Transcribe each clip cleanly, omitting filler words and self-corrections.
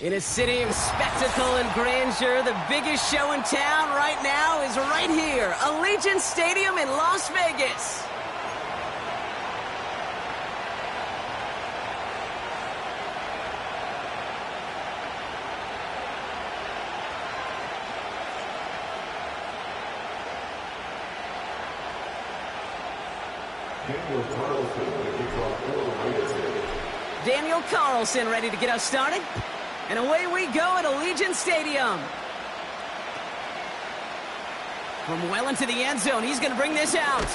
In a city of spectacle and grandeur, the biggest show in town right now is right here, Allegiant Stadium in Las Vegas. Daniel Carlson ready to get us started. And away we go at Allegiant Stadium. From well into the end zone, he's going to bring this out.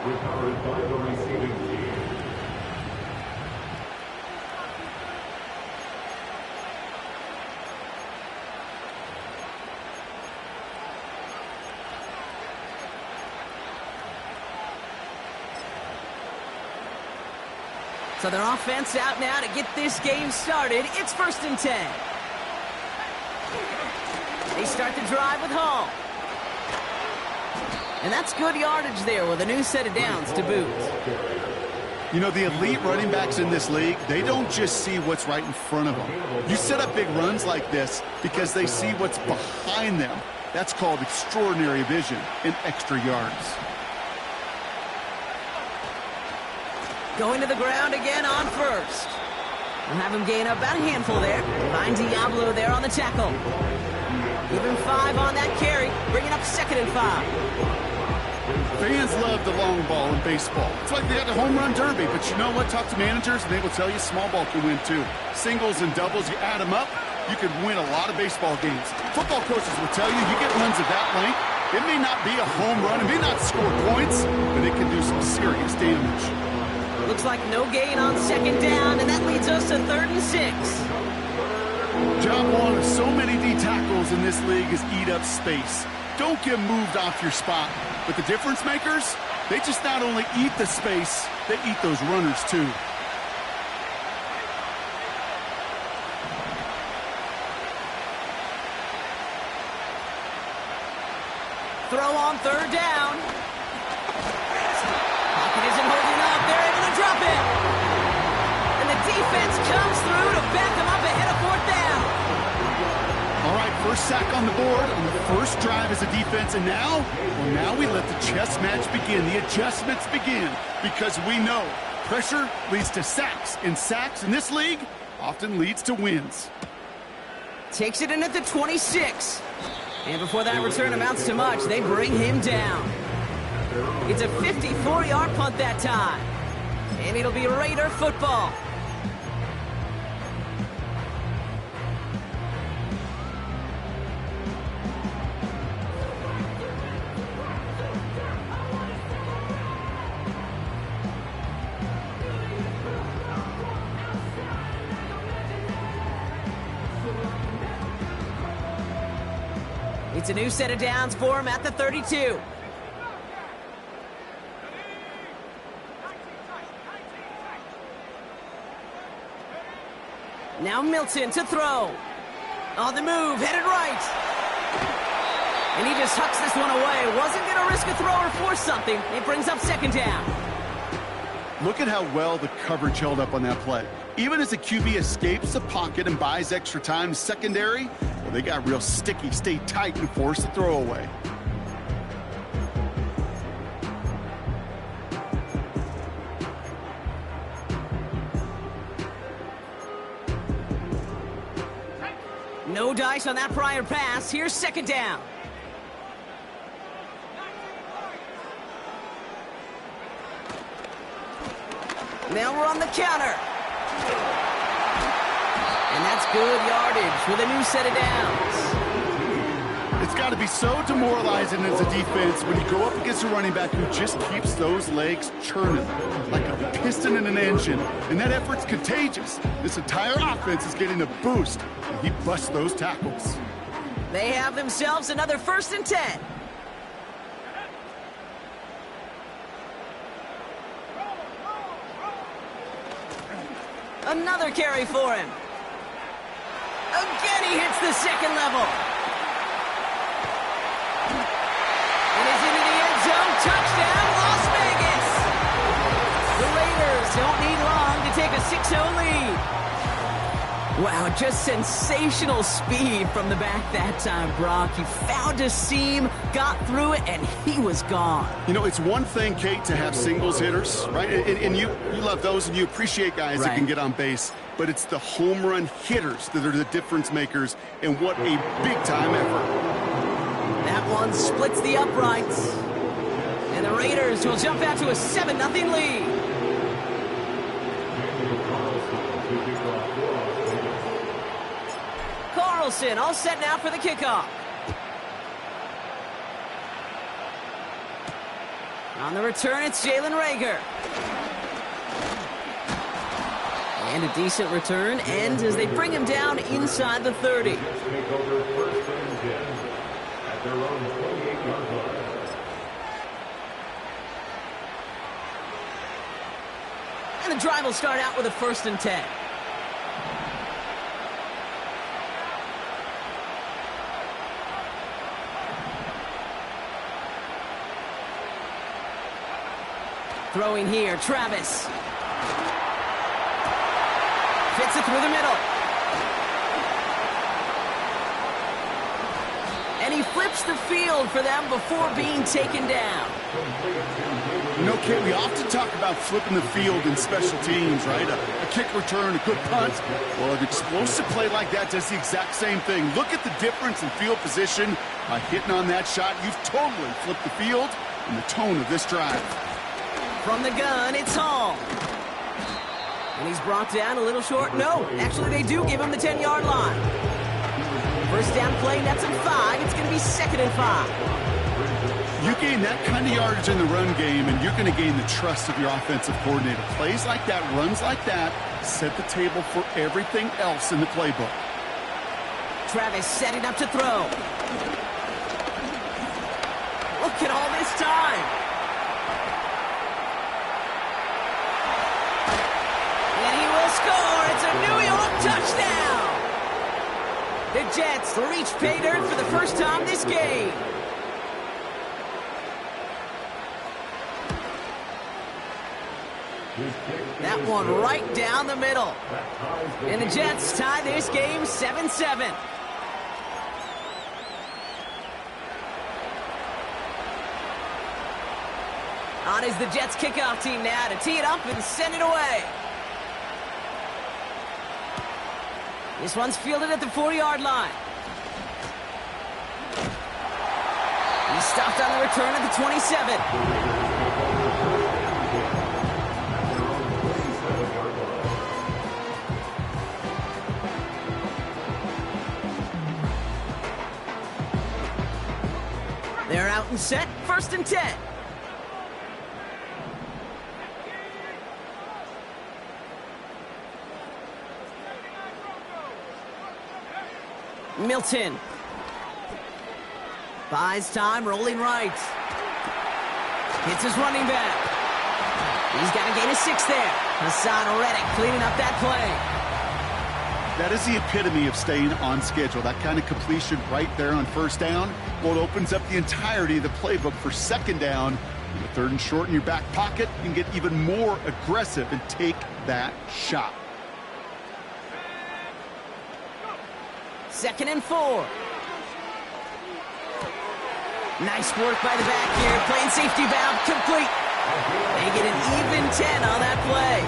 Recovered by the receiving team. So their offense out now to get this game started. It's 1st and 10. They start the drive with Hall. And that's good yardage there with a new set of downs to boot. You know, the elite running backs in this league, they don't just see what's right in front of them. You set up big runs like this because they see what's behind them. That's called extraordinary vision and extra yards. Going to the ground again on first. We'll have him gain up about a handful there. Find Diablo there on the tackle. Give him 5 on that carry, bringing up 2nd and 5. Fans love the long ball in baseball. It's like they got the home run derby, but you know what? Talk to managers, and they will tell you small ball can win too. Singles and doubles, you add them up, you could win a lot of baseball games. Football coaches will tell you, you get runs of that length, it may not be a home run, it may not score points, but it can do some serious damage. Looks like no gain on 2nd down, and that leads us to 3rd and 6. Job one of so many D tackles in this league is eat up space. Don't get moved off your spot. But the difference makers, they just not only eat the space, they eat those runners too. Throw on 3rd down. Pocket isn't holding up. They're able to drop it. And the defense comes through to back them up ahead of 4th down. All right, first sack on the board on the first drive as a defense. And now, well, now we let the chess match begin. The adjustments begin because we know pressure leads to sacks. And sacks in this league often leads to wins. Takes it in at the 26. And before that return amounts to much, they bring him down. It's a 54-yard punt that time. And it'll be Raider football. It's a new set of downs for him at the 32. Now Milton to throw. On the move, headed right. And he just hucks this one away. Wasn't going to risk a throw or force something. It brings up 2nd down. Look at how well the coverage held up on that play. Even as the QB escapes the pocket and buys extra time secondary, well, they got real sticky, stay tight, and force the throw away. No dice on that prior pass. Here's 2nd down. Now we're on the counter. And that's good yardage with a new set of downs. It's got to be so demoralizing as a defense when you go up against a running back who just keeps those legs churning like a piston in an engine. And that effort's contagious. This entire offense is getting a boost, and he busts those tackles. They have themselves another 1st and 10. Another carry for him. Again, he hits the 2nd level. And is into the end zone. Touchdown, Las Vegas. The Raiders don't need long to take a 6-0 lead. Wow, just sensational speed from the back that time, Brock. He found a seam, got through it, and he was gone. You know, it's one thing, Kate, to have singles hitters, right? And you love those, and you appreciate guys that can get on base. But it's the home run hitters that are the difference makers, and what a big-time effort. That one splits the uprights. And the Raiders will jump out to a 7-0 lead. Carlson all set now for the kickoff. On the return, it's Jalen Reagor. And a decent return ends as they bring him down inside the 30. Take over first and 10 at their own 28-yard line. And the drive will start out with a 1st and 10. Throwing here, Travis. Fits it through the middle. And he flips the field for them before being taken down. You know, Kate, we often talk about flipping the field in special teams, right? A kick return, a good punt. Well, an explosive play like that does the exact same thing. Look at the difference in field position. By hitting on that shot, you've totally flipped the field and the tone of this drive. From the gun, it's Hall. And he's brought down a little short. No, actually they do give him the 10-yard line. First down play, nets him 5. It's going to be 2nd and 5. You gain that kind of yardage in the run game, and you're going to gain the trust of your offensive coordinator. Plays like that, runs like that, set the table for everything else in the playbook. Travis setting up to throw. Look at all this time. Score! It's a New York touchdown! The Jets reach pay dirt for the first time this game. That one right down the middle. And the Jets tie this game 7-7. On is the Jets kickoff team now to tee it up and send it away. This one's fielded at the 40-yard line. He's stopped on the return at the 27. They're out and set, 1st and 10. Milton. Buys time, rolling right. Hits his running back. He's got to gain a 6 there. Hassan Reddick cleaning up that play. That is the epitome of staying on schedule. That kind of completion right there on 1st down. Well, it opens up the entirety of the playbook for 2nd down. With 3rd and short in your back pocket, you can get even more aggressive and take that shot. 2nd and 4. Nice work by the back here. Playing safety valve complete. They get an even 10 on that play.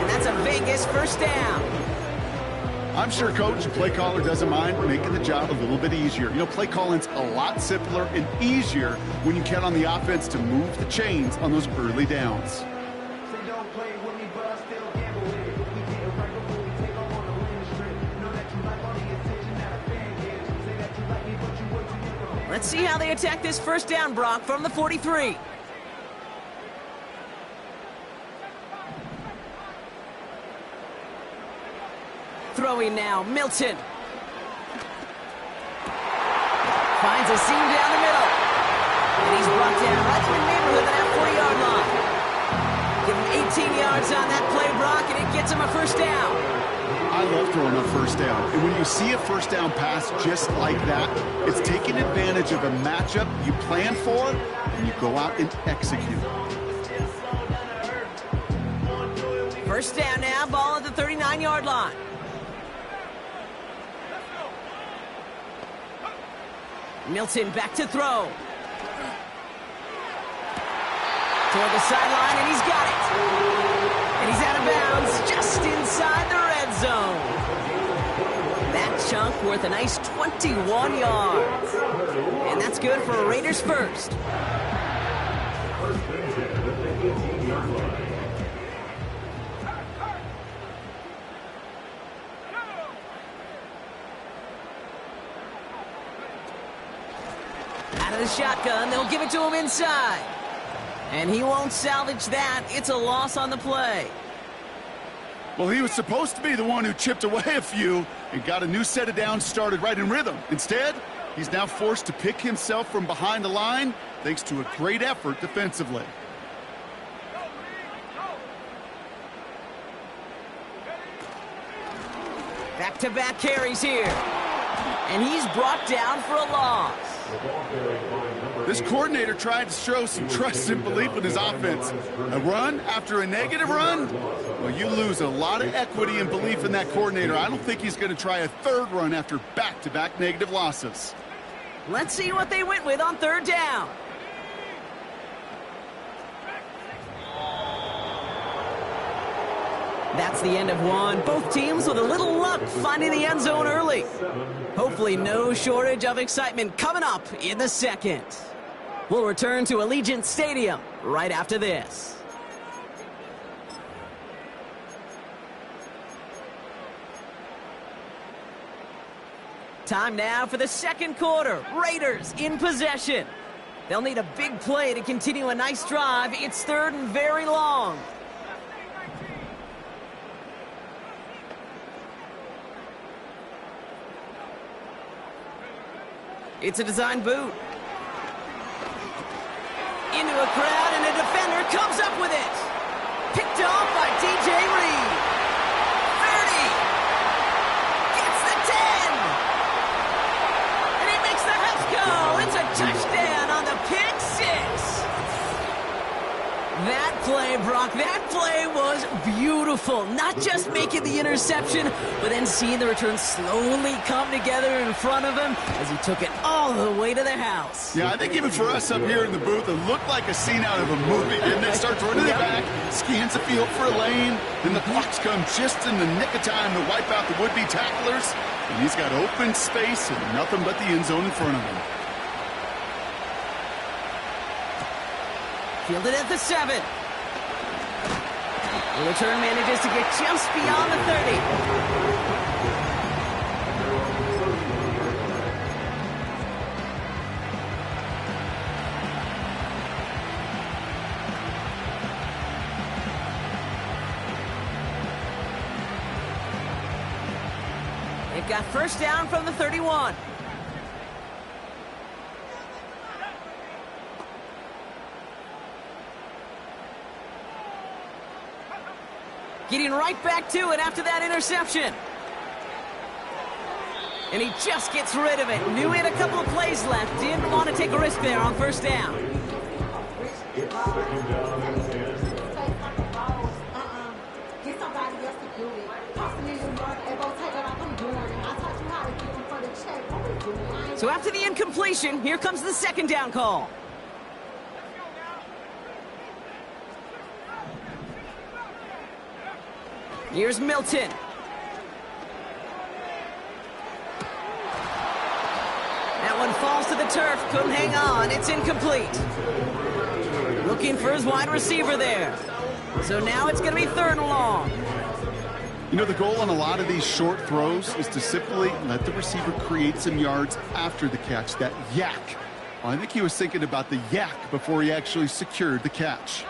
And that's a Vegas 1st down. I'm sure coach and play caller doesn't mind making the job a little bit easier. You know, play calling's a lot simpler and easier when you count on the offense to move the chains on those early downs. Let's see how they attack this 1st down, Brock, from the 43. Throwing now, Milton. Finds a seam down the middle. And he's brought down right in the neighborhood of that 40-yard line. Give him 18 yards on that play, Brock, and it gets him a 1st down. I love throwing a 1st down. And when you see a 1st down pass just like that, it's taking advantage of a matchup you plan for, and you go out and execute. First down now, ball at the 39-yard line. Milton back to throw. Toward the sideline, and he's got it. And he's out of bounds just inside the red zone. That chunk worth a nice 21 yards. And that's good for a Raiders first. Out of the shotgun, they'll give it to him inside. And he won't salvage that. It's a loss on the play. Well, he was supposed to be the one who chipped away a few and got a new set of downs started right in rhythm. Instead, he's now forced to pick himself from behind the line thanks to a great effort defensively. Back-to-back carries here. And he's brought down for a loss. This coordinator tried to show some trust and belief in his offense. A run after a negative run? Well, you lose a lot of equity and belief in that coordinator. I don't think he's going to try a third run after back-to-back negative losses. Let's see what they went with on third down. That's the end of one. Both teams with a little luck finding the end zone early. Hopefully no shortage of excitement coming up in the second. We'll return to Allegiant Stadium right after this. Time now for the second quarter. Raiders in possession. They'll need a big play to continue a nice drive. It's third and very long. It's a design boot. Into a crowd, and a defender comes up with it. Picked off by DJ Reed. 30. Gets the 10. And he makes the house go. It's a touchdown on the pick six. That play, Brock, that play was beautiful. Not just making the interception, but then seeing the return slowly come together in front of him as he took it all the way to the house. Yeah, I think even for us up here in the booth, it looked like a scene out of a movie, didn't it? Starts running it back, scans the field for a lane, then the blocks come just in the nick of time to wipe out the would-be tacklers, and he's got open space and nothing but the end zone in front of him. Fielded at the 7. The return manages to get just beyond the 30. They've got first down from the 31. Getting right back to it after that interception. And he just gets rid of it. Knew he had a couple of plays left. Didn't want to take a risk there on first down. It's second down and 10. Get somebody else to do it. Possibly you know, they both take it off. I'm doing it. I taught you how to get them for the check. What we doing? So after the incompletion, here comes the second down call. Here's Milton. That one falls to the turf. Couldn't hang on. It's incomplete. Looking for his wide receiver there. So now it's going to be third and long. You know, the goal on a lot of these short throws is to simply let the receiver create some yards after the catch, that yak. Well, I think he was thinking about the yak before he actually secured the catch.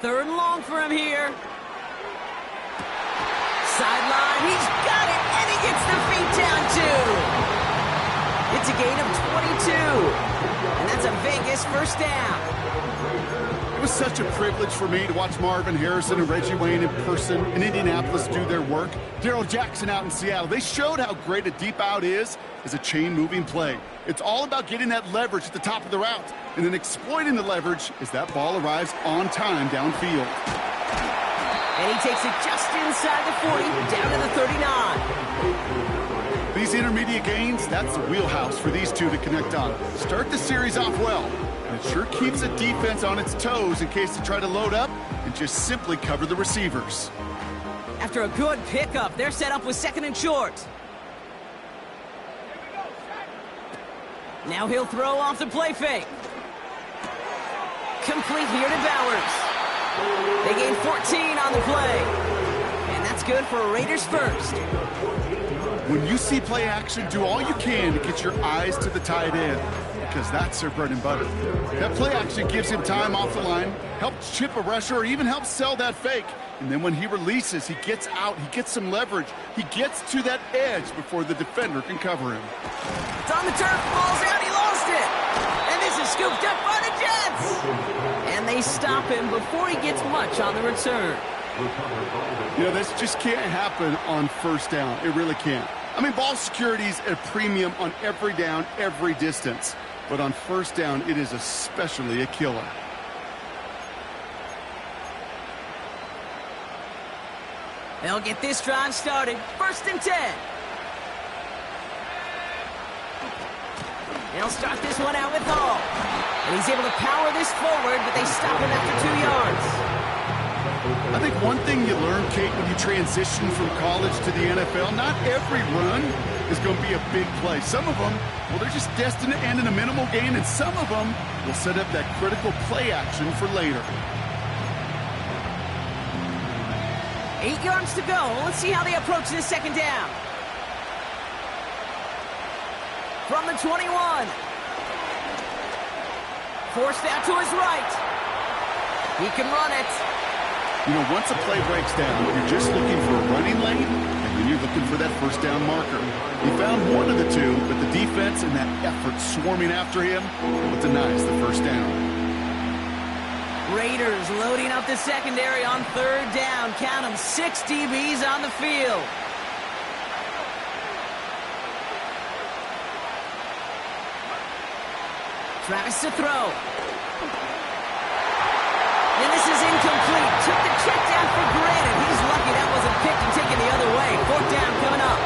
Third and long for him here. Sideline, he's got it, and he gets the feet down too. It's a gain of 22. And that's a Vegas first down. It was such a privilege for me to watch Marvin Harrison and Reggie Wayne in person in Indianapolis do their work. Darrell Jackson out in Seattle. They showed how great a deep out is as a chain-moving play. It's all about getting that leverage at the top of the route and then exploiting the leverage as that ball arrives on time downfield. And he takes it just inside the 40, down to the 39. These intermediate gains, that's the wheelhouse for these two to connect on. Start the series off well. And it sure keeps the defense on its toes in case they try to load up and just simply cover the receivers. After a good pickup, they're set up with 2nd and short. Now he'll throw off the play fake. Complete here to Bowers. They gain 14 on the play. And that's good for a Raiders first. When you see play action, do all you can to get your eyes to the tight end, because that's their bread and butter. That play action gives him time off the line, helps chip a rusher, or even helps sell that fake. And then when he releases, he gets out, he gets some leverage. He gets to that edge before the defender can cover him. It's on the turf, falls out, he lost it. And this is scooped up by the Jets. And they stop him before he gets much on the return. You know, this just can't happen on first down. It really can't. I mean, ball security is a premium on every down, every distance. But on first down, it is especially a killer. They'll get this drive started. 1st and 10. They'll start this one out with Hall. And he's able to power this forward, but they stop him after 2 yards. I think one thing you learn, Kate, when you transition from college to the NFL, not every run is going to be a big play. Some of them, well, they're just destined to end in a minimal gain, and some of them will set up that critical play action for later. 8 yards to go. Let's see how they approach this 2nd down. From the 21. Forced out to his right. He can run it. You know, once a play breaks down, you're just looking for a running lane, and then you're looking for that first down marker. He found one of the two, but the defense and that effort swarming after him, well, denies the first down. Raiders loading up the secondary on 3rd down. Count them, 6 DBs on the field. Travis to throw. And this is incomplete. Took the check down for granted. He's lucky that wasn't picked and taken the other way. 4th down coming up.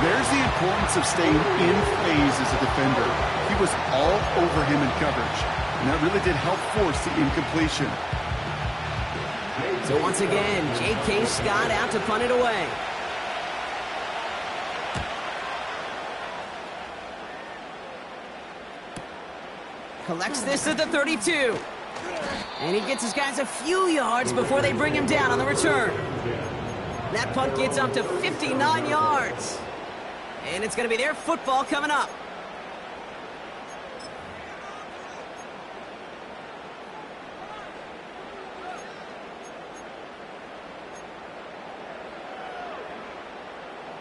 There's the importance of staying in phase as a defender. He was all over him in coverage, and that really did help force the incompletion. So once again, J.K. Scott out to punt it away. Collects this at the 32. And he gets his guys a few yards before they bring him down on the return. That punt gets up to 59 yards. And it's going to be their football coming up.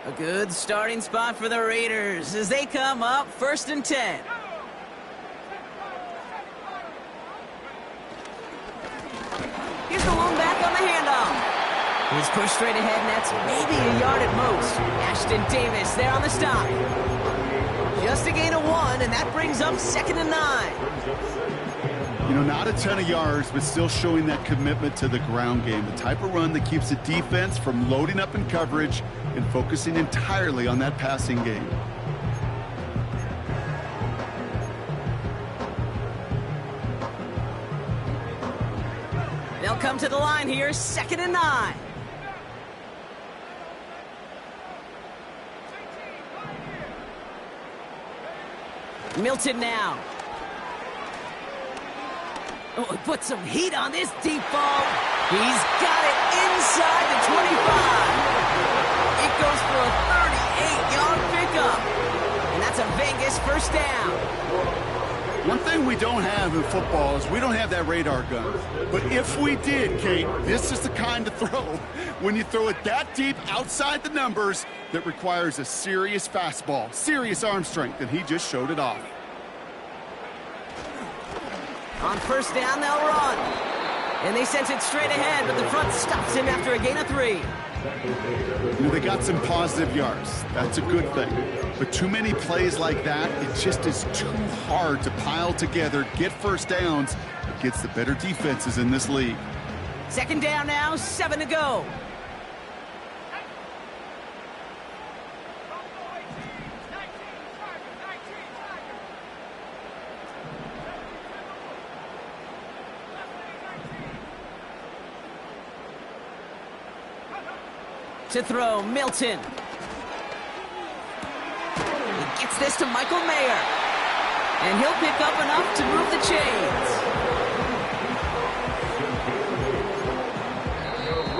A good starting spot for the Raiders as they come up 1st and 10. Here's the one back on the handoff. He's pushed straight ahead, and that's maybe a yard at most. Ashton Davis there on the stop. Just a gain of 1, and that brings up 2nd and 9. You know, not a ton of yards, but still showing that commitment to the ground game. The type of run that keeps the defense from loading up in coverage and focusing entirely on that passing game. They'll come to the line here, 2nd and 9. Milton now. Oh, put some heat on this deep ball. He's got it inside the 25. It goes for a 38-yard pickup. And that's a Vegas first down. One thing we don't have in football is we don't have that radar gun. But if we did, Kate, this is the kind of throw, when you throw it that deep outside the numbers, that requires a serious fastball, serious arm strength, and he just showed it off. On first down, they'll run. And they sent it straight ahead, but the front stops him after a gain of 3. You know, they got some positive yards. That's a good thing. But too many plays like that, it just is too hard to pile together, get first downs against the better defenses in this league. Second down now, 7 to go. To throw, Milton. He gets this to Michael Mayer. And he'll pick up enough to move the chains.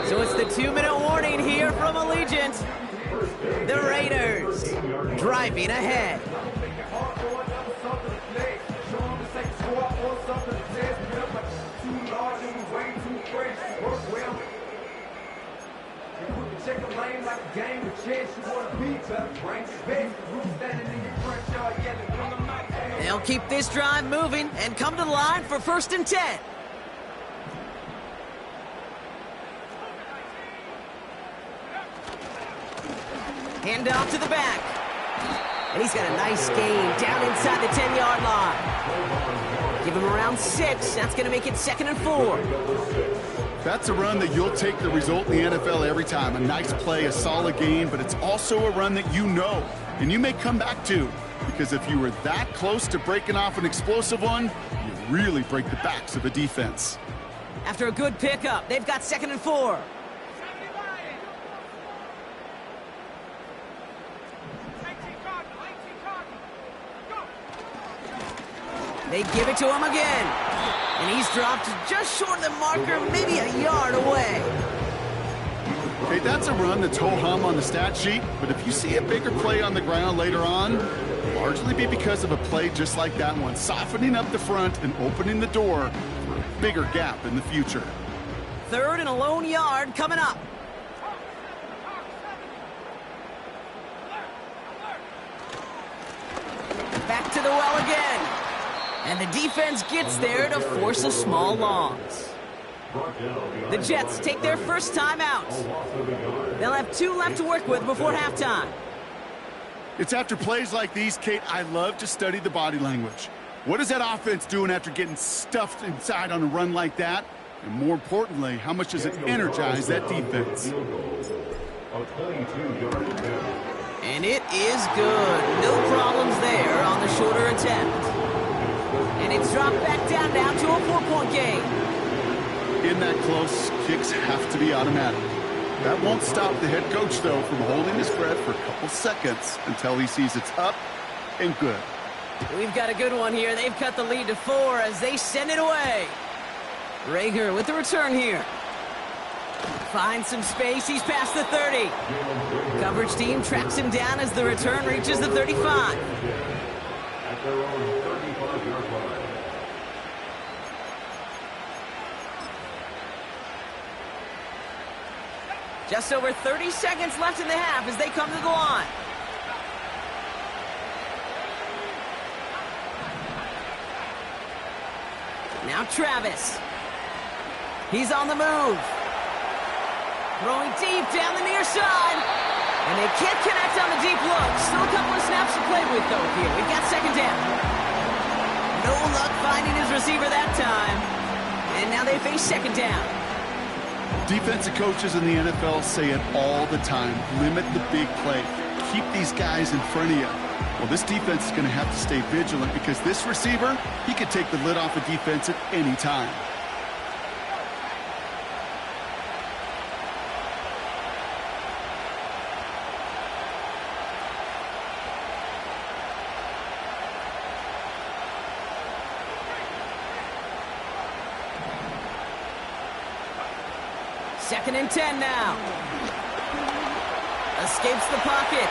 So it's the 2-minute warning here from Allegiant. The Raiders driving ahead. They'll keep this drive moving and come to the line for 1st and 10. Hand off to the back. And he's got a nice gain down inside the 10-yard line. Give him around 6. That's going to make it 2nd and 4. That's a run that you'll take the result in the NFL every time. A nice play, a solid game, but it's also a run that you know and you may come back to, because if you were that close to breaking off an explosive one, you really break the backs of a defense. After a good pickup, they've got 2nd and 4. They give it to him again. And he's dropped just short of the marker, maybe a yard away. Okay, that's a run that's ho-hum on the stat sheet, but if you see a bigger play on the ground later on, it'll largely be because of a play just like that one, softening up the front and opening the door for a bigger gap in the future. 3rd and a lone yard coming up. Back to the well again. And the defense gets there to force a small loss. The Jets take their first time out. They'll have 2 left to work with before halftime. It's after plays like these, Kate, I love to study the body language. What is that offense doing after getting stuffed inside on a run like that? And more importantly, how much does it energize that defense? And it is good. No problems there on the shorter attempt. And it's dropped back down now to a 4-point game. In that close, kicks have to be automatic. That won't stop the head coach, though, from holding his breath for a couple seconds until he sees it's up and good. We've got a good one here. They've cut the lead to 4 as they send it away. Rager with the return here. Finds some space. He's past the 30. Coverage team tracks him down as the return reaches the 35. At their own 35-yard line. Just over 30 seconds left in the half as they come to the line. Now Travis. He's on the move. Throwing deep down the near side. And they can't connect on the deep look. Still a couple of snaps to play with, though, here. We've got 2nd down. No luck finding his receiver that time. And now they face 2nd down. Defensive coaches in the NFL say it all the time. Limit the big play. Keep these guys in front of you. Well, this defense is going to have to stay vigilant because this receiver, he could take the lid off a defense at any time. Second and 10 now. Escapes the pocket.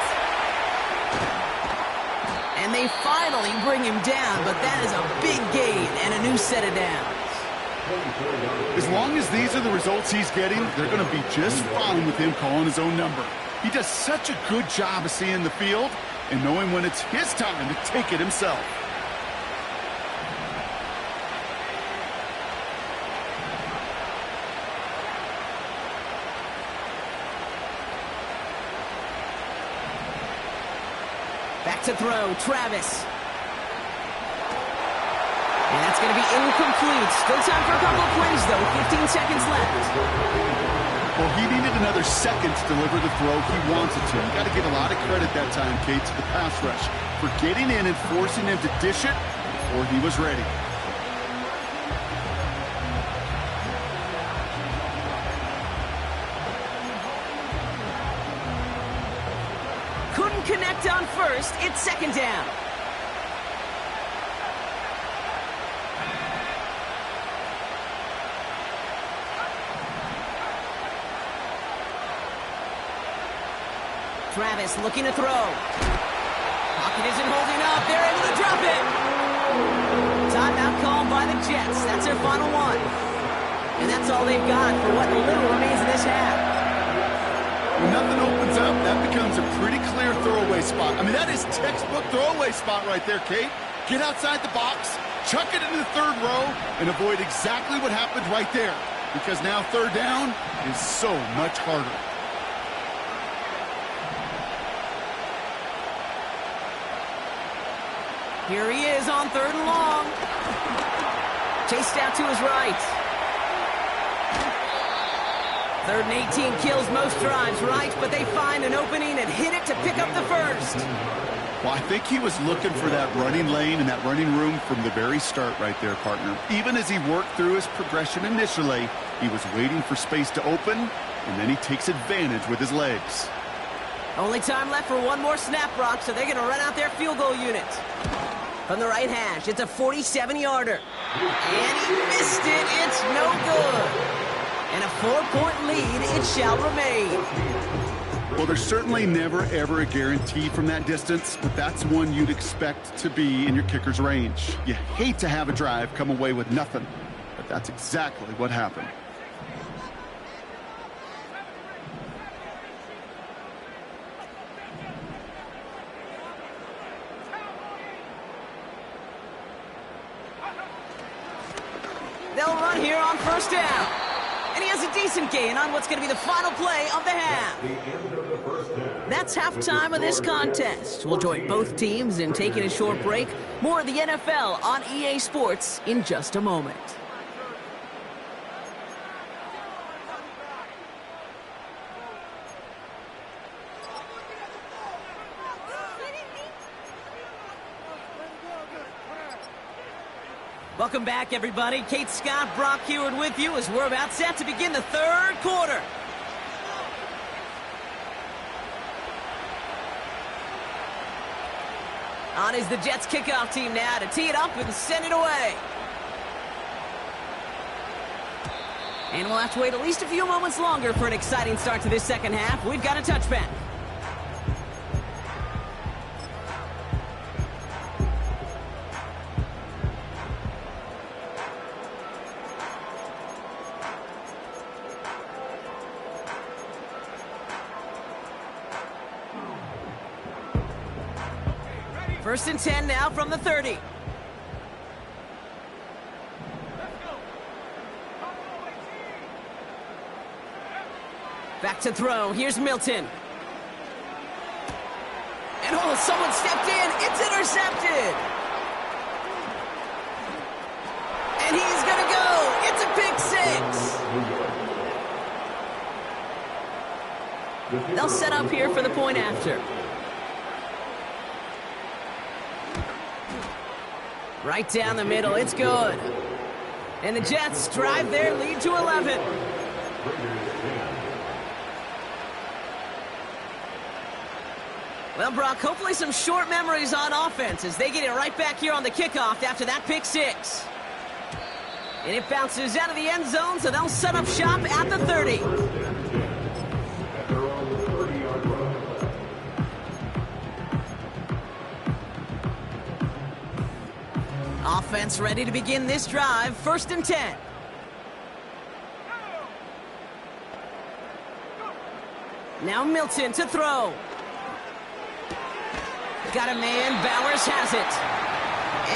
And they finally bring him down, but that is a big gain and a new set of downs. As long as these are the results he's getting, they're going to be just fine with him calling his own number. He does such a good job of seeing the field and knowing when it's his time to take it himself. Back to throw, Travis. And that's going to be incomplete. Still time for a couple of plays, though. 15 seconds left. Well, he needed another second to deliver the throw he wanted to. You got to give a lot of credit that time, Kate, to the pass rush for getting in and forcing him to dish it before he was ready. Couldn't connect on first. It's second down. Travis looking to throw. Pocket isn't holding up. They're able to drop it. Timeout called by the Jets. That's their final one. And that's all they've got for what little remains of this half. When nothing opens up, that becomes a pretty clear throwaway spot. I mean, that is textbook throwaway spot right there, Kate. Get outside the box, chuck it into the third row, and avoid exactly what happened right there. Because now third down is so much harder. Here he is on third and long. Chased out to his right. Third and 18 kills most drives, right? But they find an opening and hit it to pick up the first. Well, I think he was looking for that running lane and that running room from the very start right there, partner. Even as he worked through his progression initially, he was waiting for space to open, and then he takes advantage with his legs. Only time left for one more snap, Brock, so they're going to run out their field goal unit. From the right hash, it's a 47-yarder. And he missed it. It's no good. And a 4-point lead, it shall remain. Well, there's certainly never, ever a guarantee from that distance, but that's one you'd expect to be in your kicker's range. You hate to have a drive come away with nothing, but that's exactly what happened. They'll run here on first down. And he has a decent gain on what's going to be the final play of the half. That's halftime of this contest. We'll join both teams in taking a short break. More of the NFL on EA Sports in just a moment. Welcome back, everybody. Kate Scott, Brock Huard with you as we're about set to begin the third quarter. On is the Jets kickoff team now to tee it up and send it away. And we'll have to wait at least a few moments longer for an exciting start to this second half. We've got a touchback. First and 10 now from the 30. Back to throw. Here's Milton. And oh, someone stepped in. It's intercepted. And he's going to go. It's a pick six. They'll set up here for the point after. Right down the middle, it's good. And the Jets drive their lead to 11. Well, Brock, hopefully some short memories on offense as they get it right back here on the kickoff after that pick six. And it bounces out of the end zone, so they'll set up shop at the 30. Offense ready to begin this drive. 1st and 10. Now Milton to throw. Got a man. Bowers has it.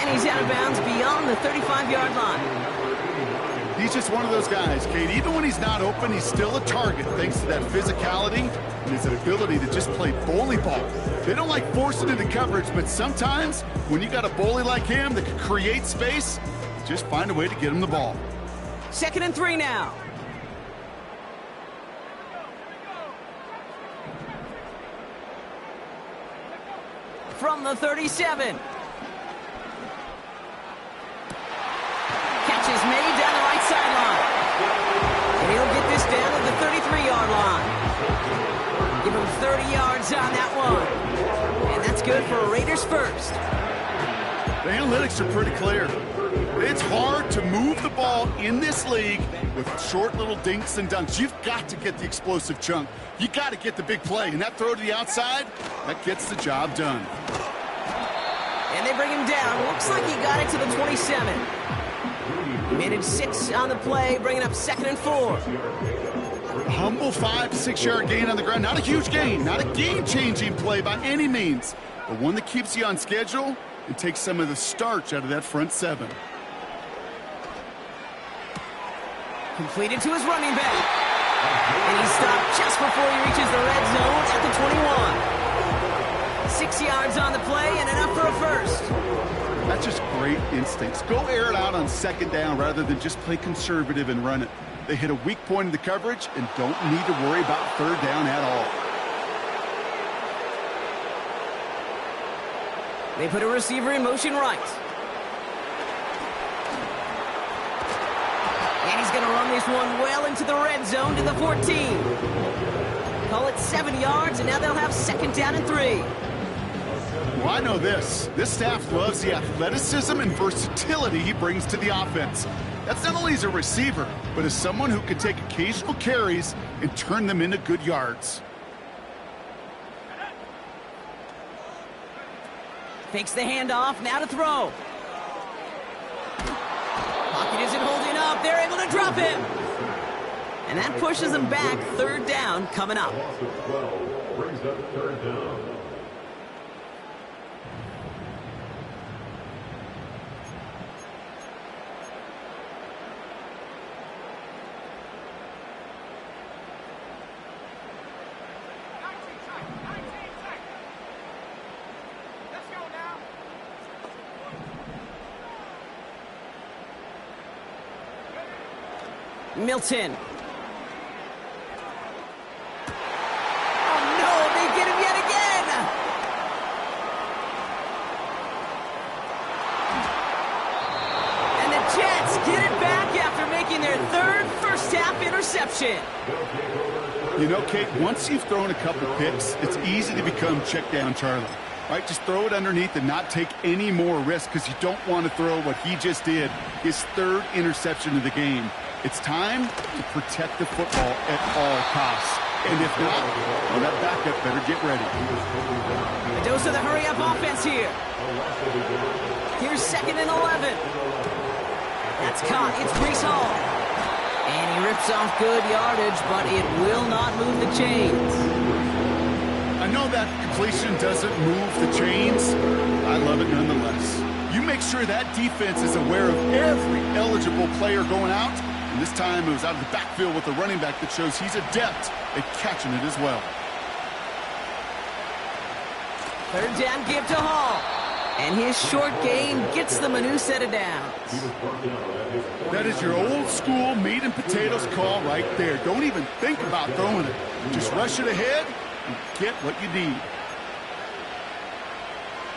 And he's out of bounds beyond the 35-yard line. He's just one of those guys, Kate. Even when he's not open, he's still a target thanks to that physicality and his ability to just play bully ball. They don't like forcing into coverage, but sometimes when you got a bully like him that can create space, just find a way to get him the ball. 2nd and 3 now. From the 37. Catch is made down the right sideline. And he'll get this down at the 33-yard line. Give him 30 yards on that one. And that's good for a Raiders first. The analytics are pretty clear. It's hard to move the ball in this league with short little dinks and dunks. You've got to get the explosive chunk. You got to get the big play. And that throw to the outside, that gets the job done. And they bring him down. Looks like he got it to the 27. He managed 6 on the play, bringing up 2nd and 4. A humble 5 to 6 yard gain on the ground. Not a huge gain, not a game-changing play by any means, but one that keeps you on schedule and takes some of the starch out of that front 7. Completed to his running back. And he stopped just before he reaches the red zone at the 21. 6 yards on the play and enough for a first. That's just great instincts. Go air it out on 2nd down rather than just play conservative and run it. They hit a weak point in the coverage and don't need to worry about 3rd down at all. They put a receiver in motion right. And he's going to run this one well into the red zone to the 14. Call it 7 yards, and now they'll have 2nd down and 3. Well, I know this. This staff loves the athleticism and versatility he brings to the offense. That's not only as a receiver, but as someone who can take occasional carries and turn them into good yards. Fakes the handoff, now to throw. Pocket isn't holding up, they're able to drop him. And that pushes them back. 3rd down coming up. Loss of 12 brings up 3rd down. Milton. Oh no, they get him yet again. And the Jets get it back after making their 3rd first-half interception. You know, Kate, once you've thrown a couple picks, it's easy to become check down Charlie. Right? Just throw it underneath and not take any more risk because you don't want to throw what he just did, his 3rd interception of the game. It's time to protect the football at all costs. And if not, well, that backup better get ready. A dose of the hurry-up offense here. Here's 2nd and 11. That's caught. It's Breece Hall. And he rips off good yardage, but it will not move the chains. I know that completion doesn't move the chains. I love it nonetheless. You make sure that defense is aware of every eligible player going out. And this time it was out of the backfield with a running back that shows he's adept at catching it as well. 3rd down give to Hall. And his short gain gets them a new set of downs. That is your old school meat and potatoes call right there. Don't even think about throwing it. Just rush it ahead and get what you need.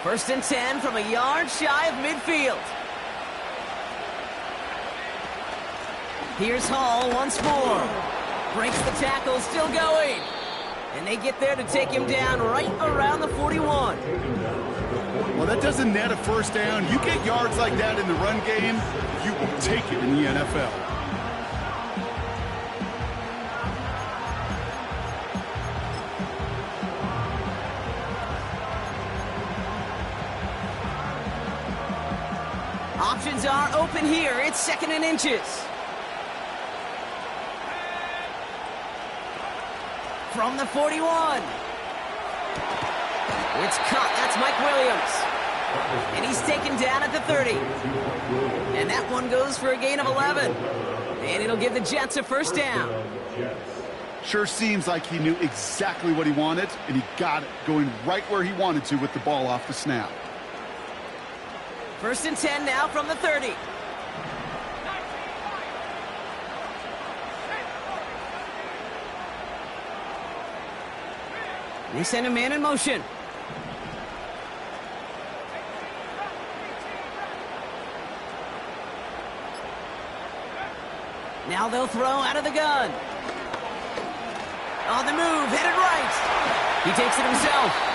1st and 10 from a yard shy of midfield. Here's Hall once more. Breaks the tackle, still going. And they get there to take him down right around the 41. Well, that doesn't net a 1st down. You get yards like that in the run game, you will take it in the NFL. Options are open here. It's 2nd and inches. From the 41. It's caught. That's Mike Williams. And he's taken down at the 30. And that one goes for a gain of 11. And it'll give the Jets a first down. Sure seems like he knew exactly what he wanted, and he got it, going right where he wanted to with the ball off the snap. 1st and 10 now from the 30. They send a man in motion. Now they'll throw out of the gun. On the move, headed right. He takes it himself.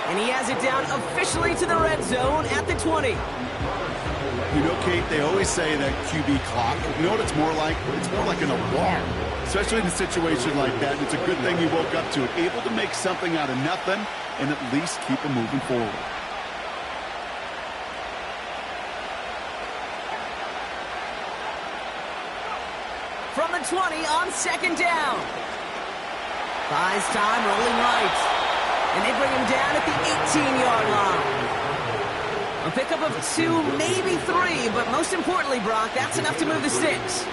And he has it down officially to the red zone at the 20. You know, Kate, they always say that QB clock. You know what it's more like? It's more like an alarm, especially in a situation like that. It's a good thing he woke up to it, able to make something out of nothing and at least keep him moving forward. From the 20 on 2nd down. Buys time, rolling right. And they bring him down at the 18-yard line. A pickup of 2, maybe 3, but most importantly, Brock, that's enough to move the sticks.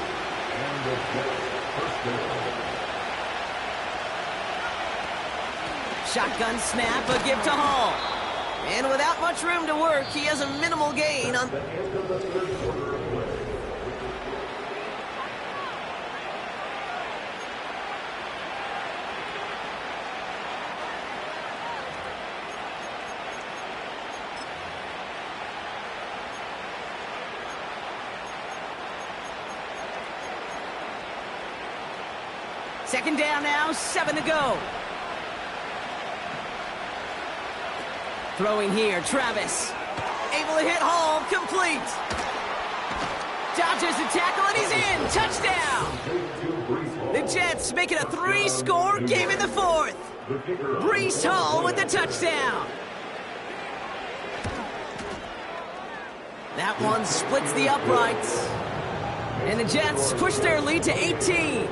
Shotgun snap, a give to Hall. And without much room to work, he has a minimal gain on... Second down now, 7 to go. Throwing here, Travis. Able to hit Hall, complete. Dodges the tackle, and he's in. Touchdown. The Jets make it a 3-score game in the 4th. Breece Hall with the touchdown. That one splits the uprights. And the Jets push their lead to 18.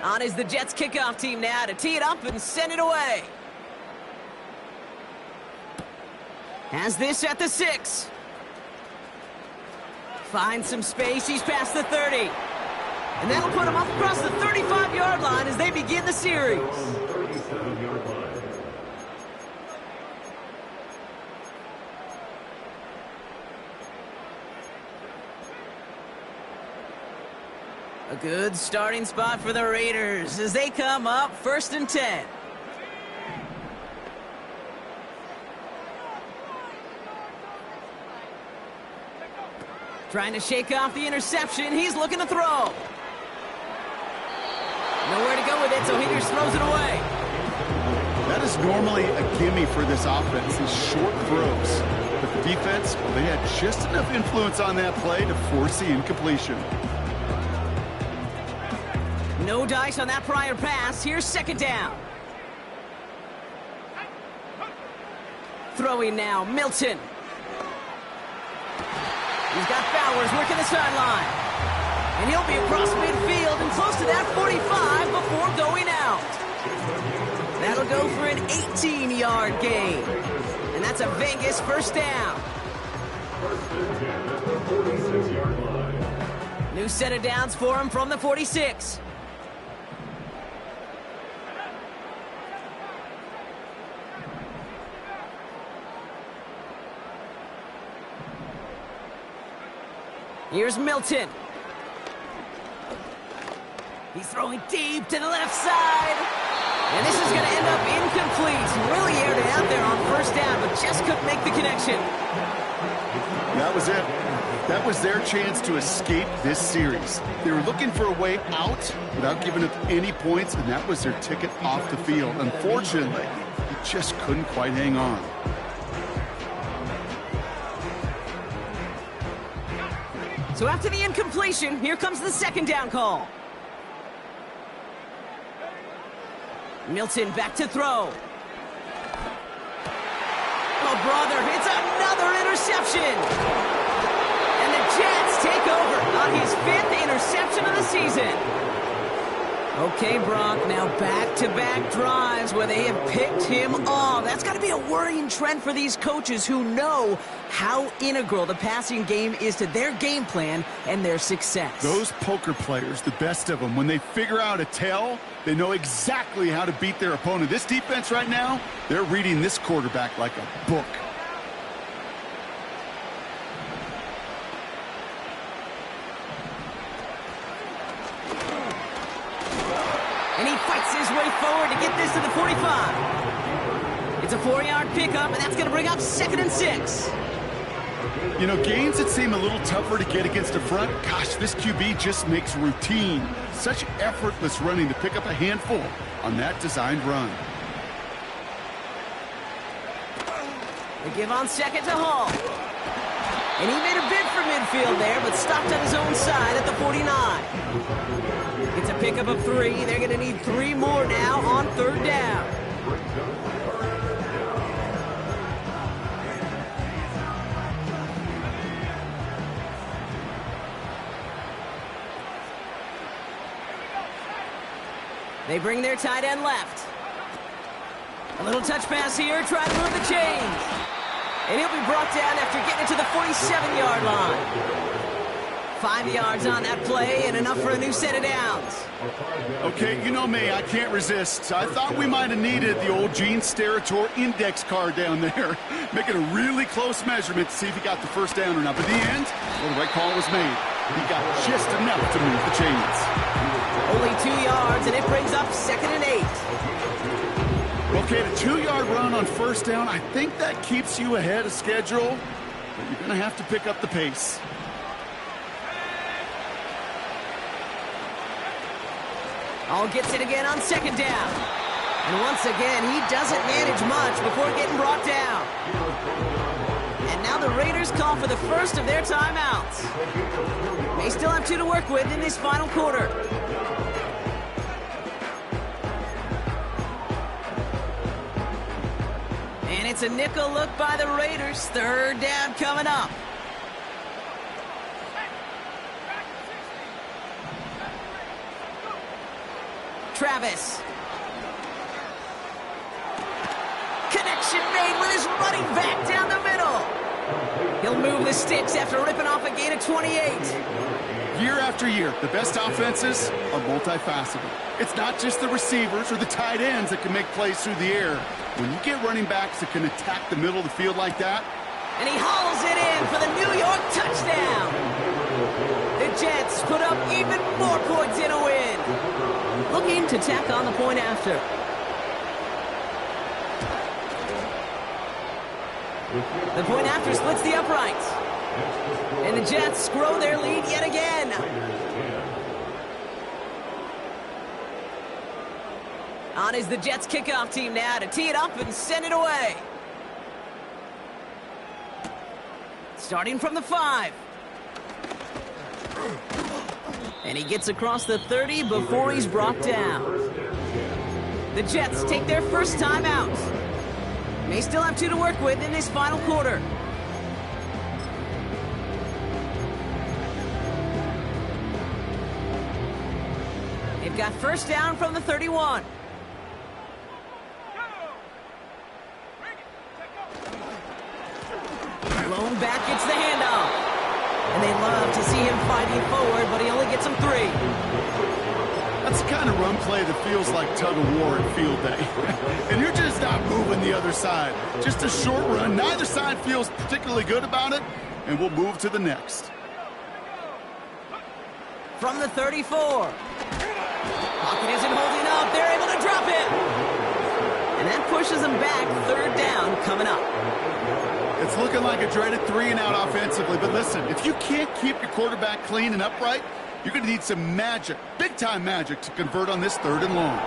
On is the Jets kickoff team now to tee it up and send it away. Has this at the 6. Finds some space. He's past the 30. And that'll put him up across the 35-yard line as they begin the series. 37-yard line. A good starting spot for the Raiders as they come up 1st and 10. Trying to shake off the interception. He's looking to throw. Nowhere to go with it, so he just throws it away. That is normally a gimme for this offense, these short throws. But the defense, well, they had just enough influence on that play to force the incompletion. No dice on that prior pass. Here's 2nd down. Throwing now, Milton. He's got Bowers working the sideline. And he'll be across midfield and close to that 45 before going out. That'll go for an 18-yard gain. And that's a Vegas first down. New set of downs for him from the 46. Here's Milton. He's throwing deep to the left side. And this is going to end up incomplete. Really aired it out there on 1st down, but just couldn't make the connection. That was it. That was their chance to escape this series. They were looking for a way out without giving up any points, and that was their ticket off the field. Unfortunately, they just couldn't quite hang on. So after the incompletion, here comes the 2nd down call. Milton back to throw. brother. It's another interception. And the Jets take over on his 5th interception of the season. Okay, Brock, now back-to-back drives where they have picked him off. That's got to be a worrying trend for these coaches who know how integral the passing game is to their game plan and their success. Those poker players, the best of them, when they figure out a tell, they know exactly how to beat their opponent. This defense right now, they're reading this quarterback like a book. And he fights his way forward to get this to the 45. It's a 4-yard pickup, and that's going to bring up 2nd and 6. You know, games that seem a little tougher to get against the front, gosh, this QB just makes routine. Such effortless running to pick up a handful on that designed run. They give on 2nd to Hall. And he made a bid for midfield there, but stopped on his own side at the 49. It's a pickup of 3. They're going to need 3 more now on 3rd down. They bring their tight end left. A little touch pass here, try to move the chains. And he'll be brought down after getting it to the 47-yard line. 5 yards on that play and enough for a new set of downs. Okay, you know me, I can't resist. I thought we might have needed the old Gene Steratore index card down there. Making a really close measurement to see if he got the first down or not. But in the end, well, the right call was made. He got just enough to move the chains. Only 2 yards, and it brings up 2nd and 8. Okay, the 2-yard run on 1st down, I think that keeps you ahead of schedule. But you're going to have to pick up the pace. All gets it again on 2nd down. And once again, he doesn't manage much before getting brought down. And now the Raiders call for the first of their timeouts. They still have 2 to work with in this final quarter. And it's a nickel look by the Raiders. 3rd down coming up. Travis. Connection made with his running back down the middle. He'll move the sticks after ripping off a gain of 28. Year after year, the best offenses are multifaceted. It's not just the receivers or the tight ends that can make plays through the air. When you get running backs that can attack the middle of the field like that. And he hauls it in for the New York touchdown. The Jets put up even more points in a win. Looking to tack on the point after. The point after splits the uprights. And the Jets grow their lead yet again. On is the Jets kickoff team now to tee it up and send it away. Starting from the 5. And he gets across the 30 before he's brought down. The Jets take their first time out. May still have 2 to work with in this final quarter. They've got first down from the 31. Blown back gets the handoff. And they love to see him fighting forward, but he only gets him 3. That's the kind of run play that feels like tug-of-war at field day. And you're just not moving the other side. Just a short run. Neither side feels particularly good about it, and we'll move to the next. From the 34. Pocket isn't holding up. They're able to drop it. And that pushes them back. 3rd down coming up. It's looking like a dreaded 3-and-out offensively, but listen, if you can't keep your quarterback clean and upright, you're going to need some magic, big-time magic, to convert on this 3rd and long.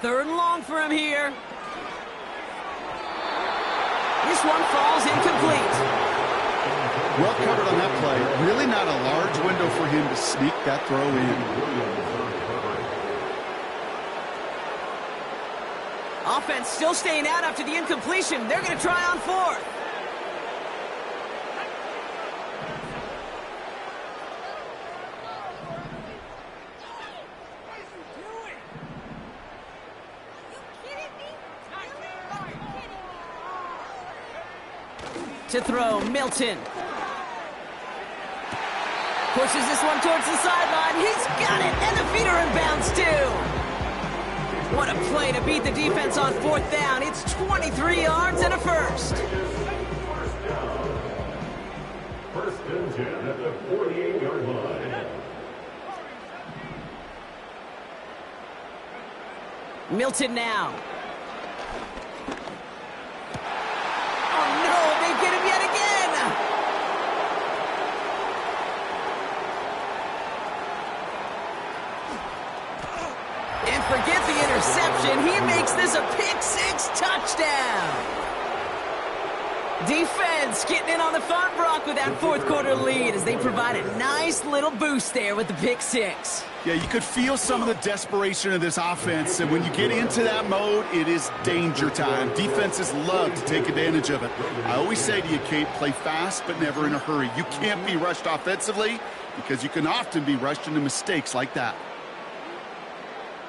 Third and long for him here. This one falls incomplete. Well covered on that play. Really not a large window for him to sneak that throw in. Offense still staying out after the incompletion. They're going to try on fourth. To throw, Milton. Pushes this one towards the sideline. He's got it, and the feet are in bounds too. What a play to beat the defense on fourth down. It's 23 yards and a first. First and 10 at the 48-yard line. Milton now. Oh no, they get him yet again. And forget the interception. He makes this a pick-6 touchdown. Defense getting in on the fun, Brock, with that fourth quarter lead as they provide a nice little boost there with the pick-6. Yeah, you could feel some of the desperation of this offense, and when you get into that mode, it is danger time. Defenses love to take advantage of it. I always say to you, Kate, play fast but never in a hurry. You can't be rushed offensively because you can often be rushed into mistakes like that.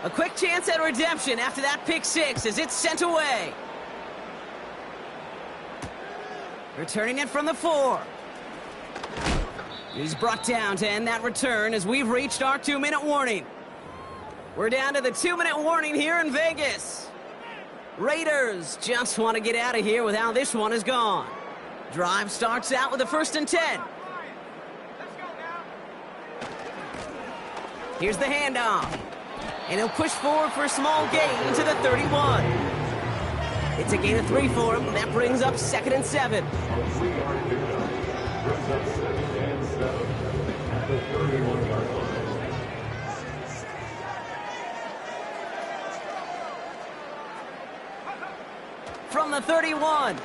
A quick chance at redemption after that pick-6 as it's sent away. Returning it from the 4. He's brought down to end that return as we've reached our 2-minute warning. We're down to the 2-minute warning here in Vegas. Raiders just want to get out of here with how this one is gone. Drive starts out with a 1st and 10. Here's the handoff. And he'll push forward for a small gain to the 31. It's a gain of 3 for him. That brings up 2nd and 7. From the 31.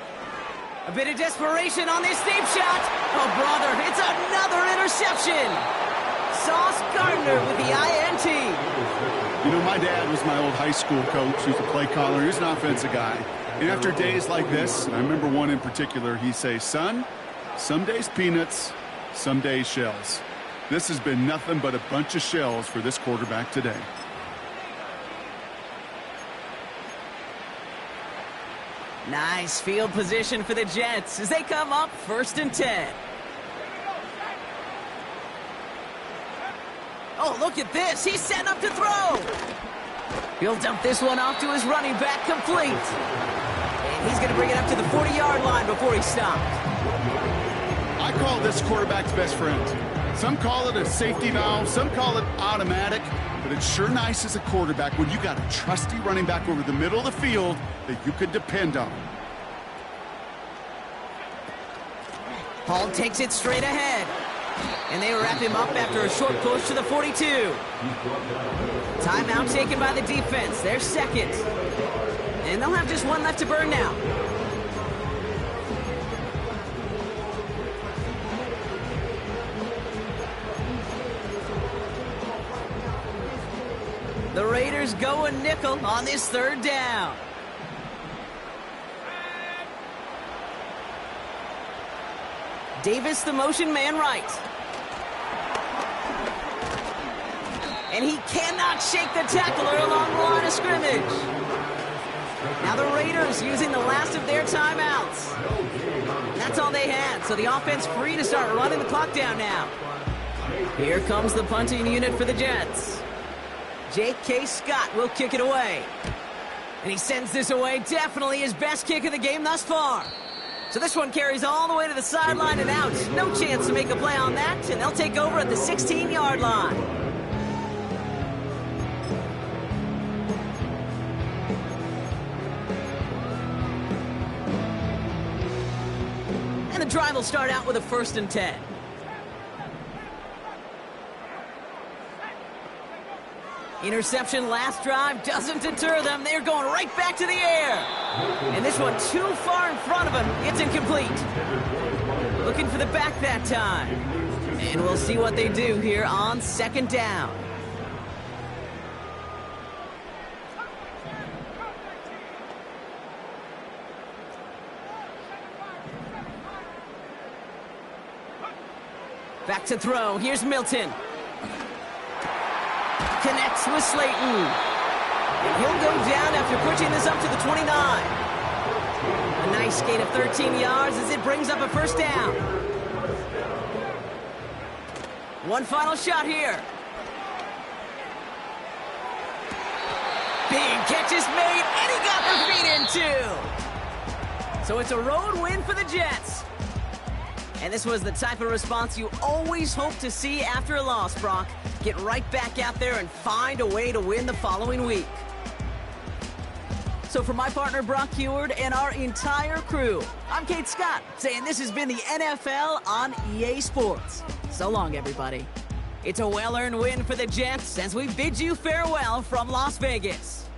A bit of desperation on this deep shot. Oh, brother, it's another interception. Sauce Gardner with the INT. You know, my dad was my old high school coach. He was a play caller. He was an offensive guy. And after days like this, I remember one in particular, he'd say, son, some days peanuts, some days shells. This has been nothing but a bunch of shells for this quarterback today. Nice field position for the Jets as they come up 1st and 10. Oh, look at this. He's setting up to throw. He'll dump this one off to his running back, complete. And he's going to bring it up to the 40-yard line before he stopped. I call this quarterback's best friend. Some call it a safety valve, some call it automatic, but it's sure nice as a quarterback when you got a trusty running back over the middle of the field that you can depend on. Hall takes it straight ahead. And they wrap him up after a short push to the 42. Timeout taken by the defense. They're 2nd. And they'll have just one left to burn now. The Raiders go a nickel on this 3rd down. Davis, the motion man right. And he cannot shake the tackler along the line of scrimmage. Now the Raiders using the last of their timeouts. That's all they had, so the offense free to start running the clock down now. Here comes the punting unit for the Jets. J.K. Scott will kick it away. And he sends this away, definitely his best kick of the game thus far. So this one carries all the way to the sideline and out. No chance to make a play on that, and they'll take over at the 16-yard line. And the drive will start out with a 1st and 10. Interception last drive doesn't deter them. They're going right back to the air. And this one too far in front of him. It's incomplete. Looks looking for the back that time. And we'll see what they do here on second down. Back to throw. Here's Milton. Connects with Slayton. And he'll go down after pushing this up to the 29. A nice gain of 13 yards as it brings up a first down. One final shot here. Big catch is made, and he got the feet in too. So it's a road win for the Jets. And this was the type of response you always hope to see after a loss, Brock. Get right back out there and find a way to win the following week. So for my partner, Brock Heward, and our entire crew, I'm Kate Scott, saying this has been the NFL on EA Sports. So long, everybody. It's a well-earned win for the Jets as we bid you farewell from Las Vegas.